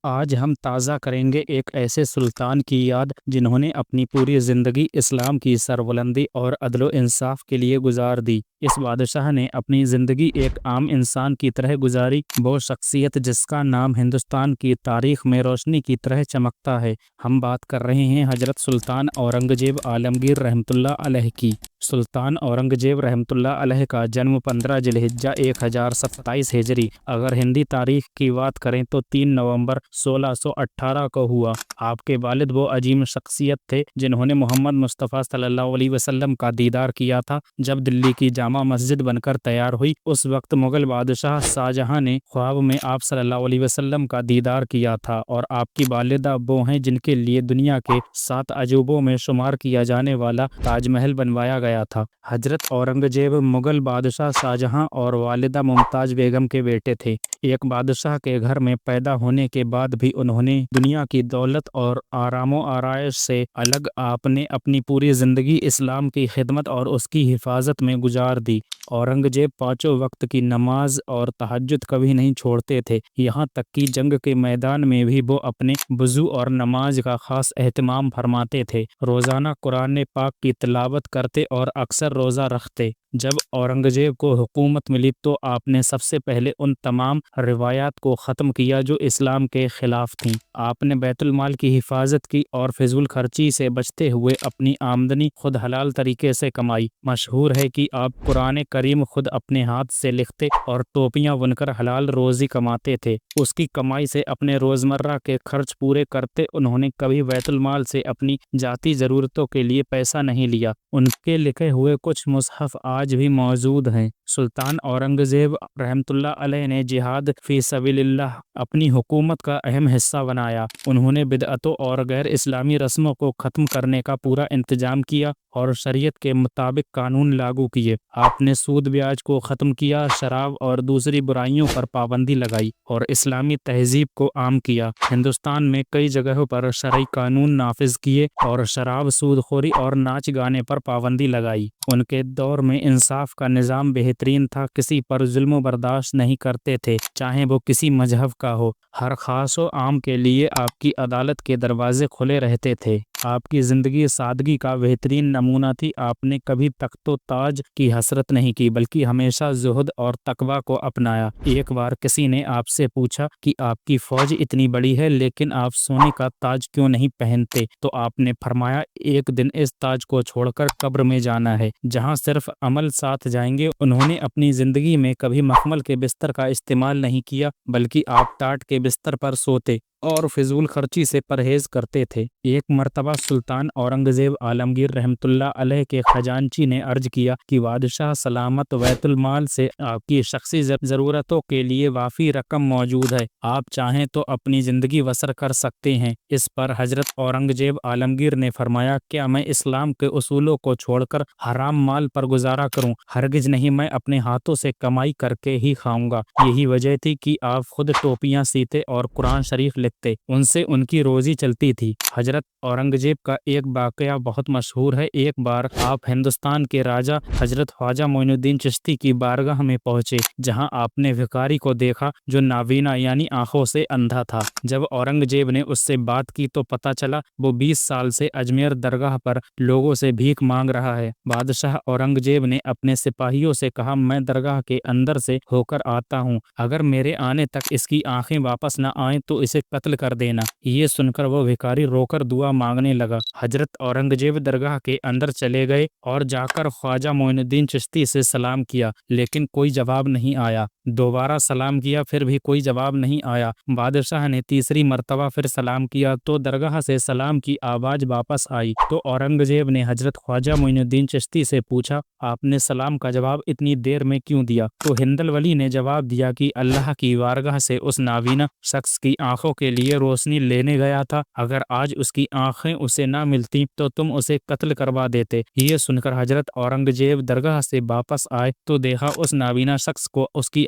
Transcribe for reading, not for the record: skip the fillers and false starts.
آج ہم تازہ کریں گے ایک ایسے سلطان کی یاد جنہوں نے اپنی پوری زندگی اسلام کی سربلندی اور عدل و انصاف کے لیے گزار دی۔ اس بادشاہ نے اپنی زندگی ایک عام انسان کی طرح گزاری، وہ شخصیت جس کا نام ہندوستان کی تاریخ میں روشنی کی طرح چمکتا ہے۔ ہم بات کر رہے ہیں حضرت سلطان اورنگزیب عالمگیر رحمۃ اللہ علیہ کی۔ سلطان اورنگزیب رحمۃ اللہ علیہ کا جنم 15 ذی الحجہ 1027 ہجری اگر ہندی تاریخ کی بات کریں تو 3 نومبر 1618 کو ہوا۔ آپ کے والد وہ عظیم شخصیت تھے جنہوں نے محمد مصطفیٰ صلی اللہ علیہ وسلم کا دیدار کیا تھا جب دلی کی جامع مسجد بن کر تیار ہوئی۔ اس وقت مغل بادشاہ شاہجہاں نے خواب میں آپ صلی اللہ علیہ وسلم کا دیدار کیا تھا، اور آپ کی والدہ وہ ہیں جن کے لیے دنیا کے 7 عجوبوں میں شمار کیا جانے والا تاج محل بنوایا گیا تھا۔ حضرت اورنگزیب مغل بادشاہ شاہجہاں اور والدہ ممتاز بیگم کے بیٹے تھے۔ ایک بادشاہ کے گھر میں پیدا ہونے کے بعد بھی انہوں نے دنیا کی دولت اور آرام و آرائش سے الگ آپ نے اپنی پوری زندگی اسلام کی خدمت اور اس کی حفاظت میں گزار دی۔ اورنگزیب 5 وقت کی نماز اور تہجد کبھی نہیں چھوڑتے تھے، یہاں تک کہ جنگ کے میدان میں بھی وہ اپنے وضو اور نماز کا خاص اہتمام فرماتے تھے۔ روزانہ قرآن پاک کی تلاوت کرتے اور اکثر روزہ رکھتے۔ جب اورنگزیب کو حکومت ملی تو آپ نے سب سے پہلے ان تمام روایات کو ختم کیا جو اسلام کے خلاف تھیں۔ آپ نے بیت المال کی حفاظت کی اور فضول خرچی سے بچتے ہوئے اپنی آمدنی خود حلال طریقے سے کمائی۔ مشہور ہے کہ آپ قرآن کریم خود اپنے ہاتھ سے لکھتے اور ٹوپیاں بن کر حلال روزی کماتے تھے۔ اس کی کمائی سے اپنے روزمرہ کے خرچ پورے کرتے۔ انہوں نے کبھی بیت المال سے اپنی ذاتی ضرورتوں کے لیے پیسہ نہیں لیا۔ ان کے لکھے ہوئے کچھ مصحف آج بھی موجود ہیں۔ سلطان اورنگزیب رحمۃ اللہ علیہ نے جہاد فی سبیل اللہ اپنی حکومت کا اہم حصہ بنایا۔ انہوں نے بدعتوں اور غیر اسلامی رسموں کو ختم کرنے کا پورا انتظام کیا اور شریعت کے مطابق قانون لاگو کیے۔ آپ نے سود بیاج کو ختم کیا، شراب اور دوسری برائیوں پر پابندی لگائی اور اسلامی تہذیب کو عام کیا۔ ہندوستان میں کئی جگہوں پر شرعی قانون نافذ کیے اور شراب، سود خوری اور ناچ گانے پر پابندی لگائی۔ ان کے دور میں انصاف کا نظام بہترین تھا، کسی پر ظلم و برداشت نہیں کرتے تھے، چاہے وہ کسی مذہب کا ہو۔ ہر خاص و عام کے لیے آپ کی عدالت کے دروازے کھلے رہتے تھے۔ آپ کی زندگی سادگی کا بہترین نمونہ تھی۔ آپ نے کبھی تخت و تاج کی حسرت نہیں کی بلکہ ہمیشہ زہد اور تقویٰ کو اپنایا۔ ایک بار کسی نے آپ سے پوچھا کہ آپ کی فوج اتنی بڑی ہے لیکن آپ سونے کا تاج کیوں نہیں پہنتے، تو آپ نے فرمایا، ایک دن اس تاج کو چھوڑ کر قبر میں جانا ہے جہاں صرف عمل ساتھ جائیں گے۔ انہوں نے اپنی زندگی میں کبھی مخمل کے بستر کا استعمال نہیں کیا بلکہ آپ ٹاٹ کے بستر پر سوتے اور فضول خرچی سے پرہیز کرتے تھے۔ ایک مرتبہ سلطان اورنگزیب عالمگیر رحمۃ اللہ علیہ کے خزانچی نے عرض کیا کہ بادشاہ سلامت، بیت المال سے آپ کی شخصی ضرورتوں کے لیے وافی رقم موجود ہے، آپ چاہیں تو اپنی زندگی بسر کر سکتے ہیں۔ اس پر حضرت اورنگزیب عالمگیر نے فرمایا، کیا میں اسلام کے اصولوں کو چھوڑ کر حرام مال پر گزارا کروں؟ ہرگز نہیں، میں اپنے ہاتھوں سے کمائی کر کے ہی کھاؤں گا۔ یہی وجہ تھی کہ آپ خود ٹوپیاں سیتے اور قرآن شریف لکھتے، ان سے ان کی روزی چلتی تھی۔ حضرت اورنگزیب کا ایک واقعہ بہت مشہور ہے۔ ایک بار آپ ہندوستان کے راجا حضرت خواجہ معین الدین چشتی کی بارگاہ میں پہنچے، جہاں آپ نے بھکاری کو دیکھا جو نابینا یعنی آنکھوں سے اندھا تھا۔ جب اورنگزیب نے اس سے بات کی تو پتہ چلا وہ 20 سال سے اجمیر درگاہ پر لوگوں سے بھیک مانگ رہا ہے۔ بادشاہ اورنگزیب نے اپنے سپاہیوں سے کہا، میں درگاہ کے اندر سے ہو کر آتا ہوں، اگر میرے آنے تک اس کی آنکھیں واپس نہ آئیں تو اسے قتل کر دینا۔ یہ سن کر وہ بھکاری رو کر دعا مانگنے لگا۔ حضرت اورنگزیب درگاہ کے اندر چلے گئے اور جا کر خواجہ معین الدین چشتی سے سلام کیا لیکن کوئی جواب نہیں آیا۔ دوبارہ سلام کیا، پھر بھی کوئی جواب نہیں آیا۔ بادشاہ نے تیسری مرتبہ پھر سلام کیا تو درگاہ سے سلام کی آواز واپس آئی۔ تو اورنگزیب نے حضرت خواجہ معین الدین چشتی سے پوچھا، آپ نے سلام کا جواب اتنی دیر میں کیوں دیا؟ تو ہندل ولی نے جواب دیا کہ اللہ کی بارگاہ سے اس نابینا شخص کی آنکھوں کے لیے روشنی لینے گیا تھا، اگر آج اس کی آنکھیں اسے نہ ملتی تو تم اسے قتل کروا دیتے۔ یہ سن کر حضرت اورنگزیب درگاہ سے واپس آئے تو دیکھا اس نابینا شخص کو اس کی